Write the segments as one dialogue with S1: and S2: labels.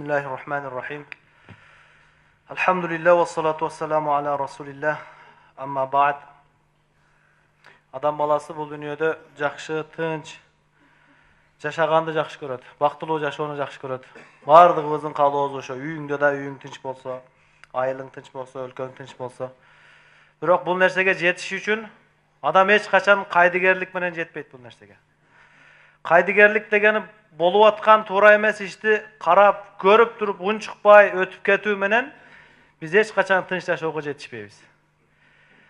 S1: Bismillahirrahmanirrahim. Elhamdülillah ve salatu ve selamu ala Resulillah. Amma ba'd. Adam balası bu dünyada жақшы, тынч, жашаганды жақшы көрөт. Бактылуу жашоону жақшы көрөт. Бардыгыбыздын каалообуз ошо. Үйүңдө да үйүң тынч болсо, айылың тынч болсо, өлкөң тынч болсо. Бирок бул нерсеге жетиш үчүн адам эч качан кайдыгерлик менен жетпейт бул нерсеге. Кайдыгерлик дегени болуп аткан туура эмес ишти карап, көрүп туруп, унчукпай өтүп кетүү менен биз эч качан тынч жашоого жетишпейбиз.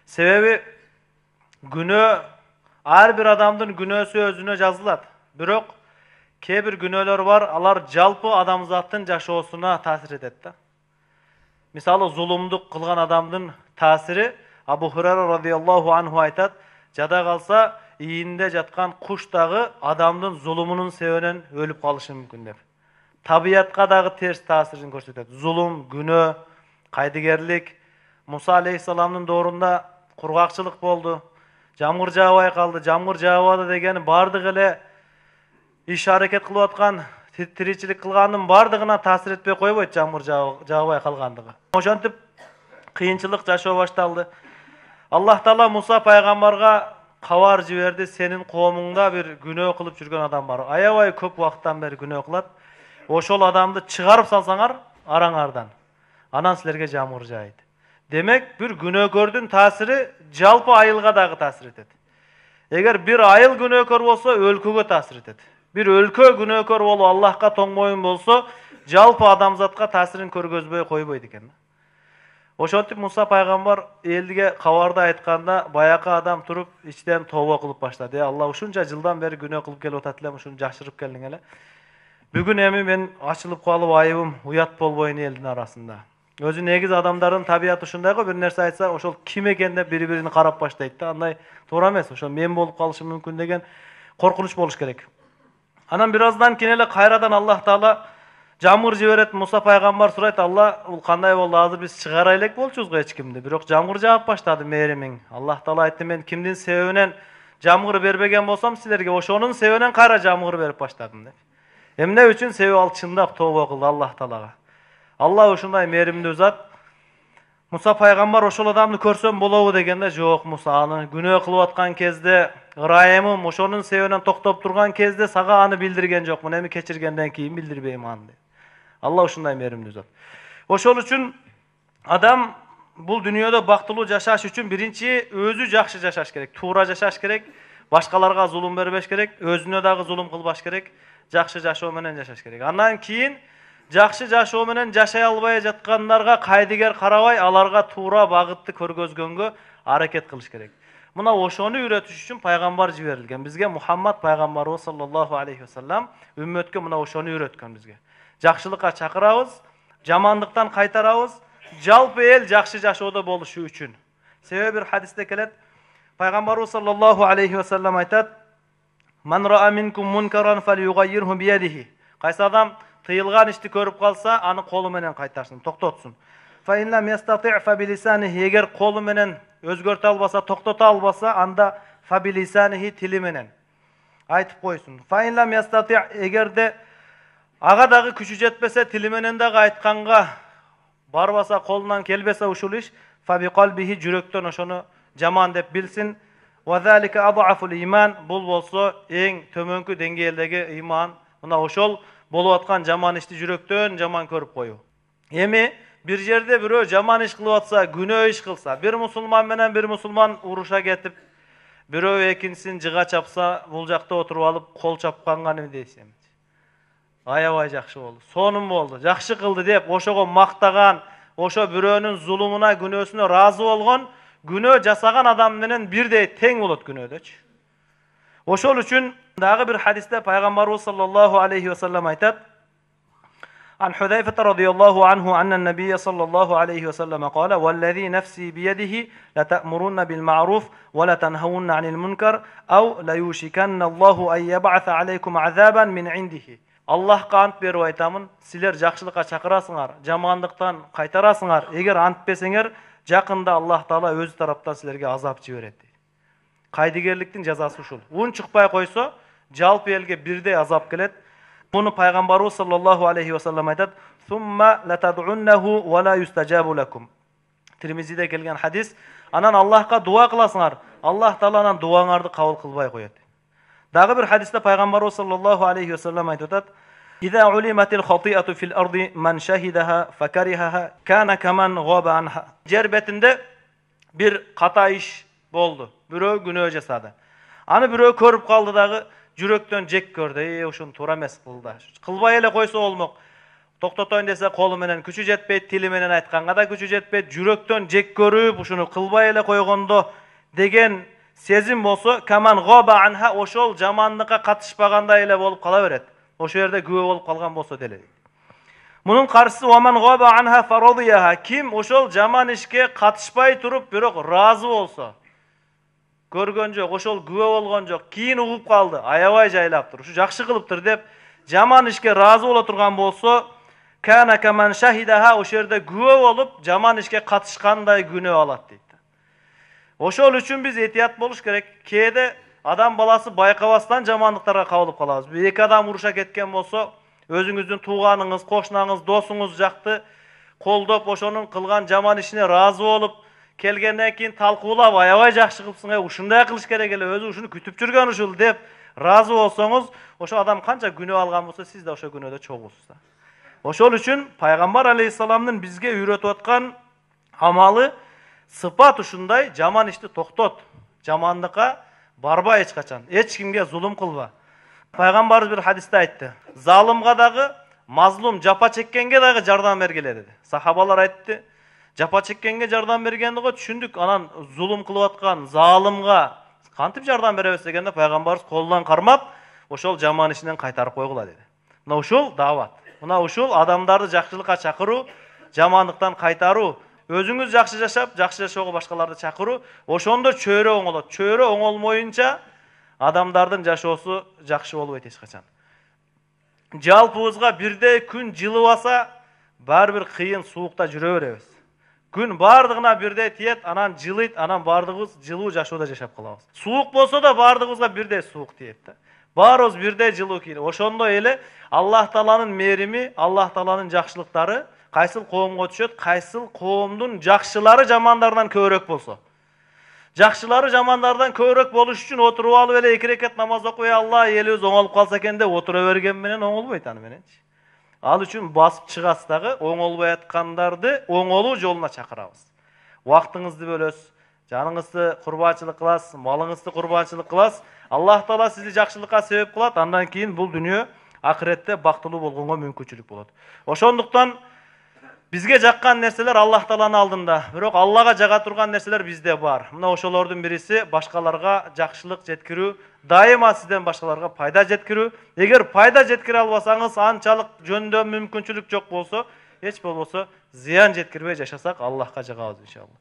S1: Себеби күнөө ар бир адамдын күнөөсү өзүнө жазылат. Бирок кээ бир күнөөлөр бар, алар жалпы адамзаттын жашоосуна таасир этет да. Мисалы зулумдук кылган адамдын таасири Абу Хурайра радияллаху анху айтат, жада калса ийинде жаткан куш дагы адамдын зулумунун себебинен өлүп калышы мүмкүн деп. Табиятка дагы терс таасирин көрсөтөт. Зулум, күнөө, кайдыгерлик. Муса алейхисаламдын доорунда кургакчылык болду. Жамгыр жаабай калды. Жамгыр жаабады дегени бардыгы эле иш аракет кылып аткан, тиричилик кылгандын бардыгына таасир этпей койбойт жамгыр жаабай калгандыгы. Ошентип кыйынчылык жашоо башталды. Аллах Таала Муса пайгамбарга кабар жиберди, сенин коомуңда бир күнөө кылып жүргөн адам бар. Аябай көп убакыттан бери күнөө кылат. Ошол адамды чыгарып салсаңар араңардан, анан силерге жамгыр жаайт. Демек, бир күнөөкөрдүн таасири жалпы айылга дагы таасир этет. Эгер бир айыл күнөөкөр болсо, өлкөгө таасир этет. Бир өлкө күнөөкөр болуп Аллахка тоңмоюн болсо, жалпы адамзатка таасирин көргөзбөй койбойт экен. Ошентип Муса пайгамбар элге кабарды айтканда баякы адам туруп ичтен тобо кылып баштады. Алла, ушунча жылдан бери күнөө кылып келип атат элем, ушуну жакшырып келдиң эле. Бүгүн эми мен ачылып калып айыбым уят болбойн элдин арасында. Өзү негиз адамдардын табияты ушундай го, бир нерсе айтса, ошол ким экен деп бири-бирин карап баштайт да. Андай туура эмес. Ошол мен болуп калышым мүмкүн деген коркунуч болуш керек. Анан бир аздан кийин эле кайрадан Аллах Таала жамгыр жиберет. Муса пайгамбар сурайт: Алла, бул кандай болду? Азыр биз чыгара элек болчубуз го эч кимди. Бирок жамгыр жаап баштады мээримиң. Аллах Таала айтты: мен кимдин себебинен жамгыр бербеген болсом, силерге ошонун себебинен кайра жамгыр берип баштадым деп. Эмне үчүн? Себеби ал чындап тобо кылды Аллах Таалага. Алла ушундай мээримдүү зат. Муса пайгамбар ошол адамды көрсөм болобу дегенде, жок Муса, аны күнөө кылып аткан кезде, ырайымым ошонун себебинен токтоп турган кезде сага аны билдирген жокмун. Эми кечиргенден кийин билдирбейм аны деп. Алла ушундай мээримдүү зат. Ошол үчүн адам бул дүйнөдө бактылуу жашаш үчүн биринчи өзү жакшы жашаш керек, туура жашаш керек, башкаларга зулум бербеш керек, өзүнө дагы зулум кылбаш керек, жакшы жашоо менен жашаш керек. Андан кийин жакшы жашоо менен жашай албай жаткандарга кайдыгер карабай, аларга туура багытты көргөзгөнгө аракет кылыш керек. Мына ошону үйрөтүш үчүн пайгамбар жиберилген. Бизге Мухаммад пайгамбарыбыз саллаллаху алейхи ва саллям үммөткө мына ошону үйрөткөн бизге. Жакшылыкка чакырабыз, жамандыктан кайтарабыз, жалпы эл жакшы жашоодо болушу үчүн. Себеби бир хадисте келет, пайгамбарыбыз саллаллаху алейхи ва саллям айтат: "Ман ра'a минкум мункаран фалюгаййирху биядихи." Кайсы адам тыйылган ишти көрүп калса, аны колу менен кайтарсын, токтотсун. Фа ин лам ястати' фа билисаниhi, эгер колу менен өзгөртө албаса, токтото албаса, анда фа билисаниhi, тили менен айтып койсун. Фа ин лам ястати', эгерде ага дагы күчү жетпесе, тили менен дагы айтканга барбаса, колунан келбесе ушул иш, фа би калбихи, жүрөктөн ошону жаман деп билсин. Ва залика ад'афул иман, бул болсо эң төмөнкү деңгээлдеги иман. Мына ошол болуп аткан жаман ишти жүрөктөн жаман көрүп коюу. Эми бир жерде бирөө жаман иш кылып атса, күнөө иш кылса, бир мусулман менен бир мусулман уруша кетип, бирөө экинчисин жыга чапса, бул жакта отуруп алып кол чапканга эмне дейсиң? Аябай жакшы болду. Сонун болду, жакшы кылды деп ошого мактаган, ошо бирөөнүн зулумуна, күнөөсүнө разы болгон, күнөө жасаган адам менен бирдей тең болот күнөөдөчү. Ошол үчүн дагы бир хадисте пайгамбарыбыз саллаллаху алейхи ва саллям айтат: Ан Худайфа радияллаху анху анна набийя саллаллаху алейхи ва саллям кала: "Валлази нафси биядихи ла та'мурунна бил ма'руф ва ла танхаунна анил мункар, ау ла юшиканна Аллаху ан яб'аса алейкум азабан мин индихи." Аллахка ант берип айтамын, силер жакшылыкка чакырасыңар, жамандыктан кайтарасыңар. Эгер антпесеңер, жакында Аллах Таала өзү тараптан силерге азап жиберет. Кайдыгерликтин жазасы ушул. Унчукпай койсо, жалпы элге бирдей азап келет. Bunu Peygamberimiz sallallahu aleyhi ve sellem aytadi: "Summa latad'unnahu ve la yustajabu lakum." Tirmizi'de kelgen hadis. Anan Allah'a dua kılasыңар. Allah Taala'nın duаңарды kabul kılbay koyat. Dagı bir hadiste Peygamberimiz sallallahu aleyhi ve sellem aytadi: "İza ulimatil khati'atu fil ardi man shahidaha fakarihaha kana kaman ghaba anha." Yer betinde bir kata iş boldu. Bürö günөө jasadı. Anı bürö körüp kaldı dagı jüröktön jek gördü. Oşun toora emes kıldı. Kılbay ele koysa olmok. Toktotойн dese kolu menen küçü jetpeyt, tili menen aytkanga da küçü jetpeyt. Jüröktön jek görüp uşunu kılbay ele koygondo degen sezim bolsa kaman ghaba anha oşol jamanlıkka katışpaganda ele bolup kala beret. Oşo yerde güve bolup kalgan bolsa dele. Bunun karşısı "Waman ghaba anha faradiyaha." Kim oşol jaman işke katışpay turup birok razı bolsa. Görgön jok, oşol güve bolgon jok, kiyin ugup kaldı, ayabay jaylaptır, şu jakşı kılıptır dep jaman işke razı bola turgan bolsa, kana kaman shahidaha, oşo yerde güve bolup jaman işke katışkanday günөө alat deydi. Oşol üçün biz etiyat boluş gerek. Kede adam balası bayqabastan jamanlıktarga kabılıp kalabız. Bir iki adam uruşa ketken bolsa, özüңүздүн tuğanыңыз, koşnаңыз, dosuңuz jaktı koldop oşonun kılgan jaman işine razı bolup kelgenden keyin talkуулap ayabay jakşı kılpsың, ушундай кылыш керек эле, өзү ушуну күтүп жүргөн ушул деп разы болсоңуз, ошо адам канча günөө алган болсо, сиз да ошо günөөдө чогусуз да. Ошол үчүн Пайгамбар алейхиссаламдын бизге үйрөтүп аткан амалы sıfat ушундай: жаман ишти токтот, жамандыкка барба эч качан, эч кимге зулум кылба. Пайгамбарыбыз bir hadiste aytты: "Залымга дагы, мазлум жапа чеккенге дагы жардам бергиле" dedi. Сахабалар айтты: "Жапа чеккенге жардам бергендиги түшүндүк, анан зулум кылып аткан залымга кантип жардам беребиз" дегенде Пайгамбарыбыз колунан кармап, ошол жаман ишинен кайтарып койгула dedi. Мына ушул дават. Мына ушул адамдарды жакшылыкка чакыруу, жамандыктан кайтаруу, өзүңүз жакшы жашап, жакшы жашоого башкаларды чакыруу, ошондо чөйрө оңолот. Чөйрө оңолмоюнча адамдардын жашоосу жакшы болбойт эч качан. Жалпыбызга бирдей күн жылыбаса, баары бир кыйын суукта жүрө беребиз. Күн бардыгына бирдей тиет, анан жылыйт, анан бардыгыбыз жылуу жашоодо жашап калабыз. Суук болсо да бардыгыбызга бирдей суук тиет да. Баарыбыз бирдей жылуу кийин. Ошондой эле Аллах Тааланын мээрими, Аллах Тааланын жакшылыктары кайсыл коомго түшөт, кайсыл коомдун жакшылары жамандардан көбүрөөк болсо. Жакшылары жамандардан көбүрөөк болуш үчүн отуруп алып эле 2 рекет намаз окуй, Алла элибиз оңолуп калса экен деп отура берген менен оңолбойт аны мененчи. Ал үчүн басып чыгасыз дагы, оңолбой аткандарды оңолуу жолуна чакырабыз. Убактыңызды бөлөсүз, жаныңызды курбанчылык кыласыз, малыңызды курбанчылык кыласыз. Аллах Таала сизди жакшылыкка себеп кылат, андан кийин бул дүйнө акыретте бактылуу болгонго мүмкүнчүлүк болот. Ошондуктан бизге жаккан нерселер Аллах Тааланын алдында, бирок Аллага жага турган нерселер бизде бар. Мына ошолордун бириси башкаларга жакшылык жеткирүү, дайыма сизден башкаларга пайда жеткирүү. Эгер пайда жеткире албасаңыз, анчалык жөндө мүмкүнчүлүк жок болсо, эч болбосо зыян жеткирбей жашасак Аллахка жагабыз иншалла.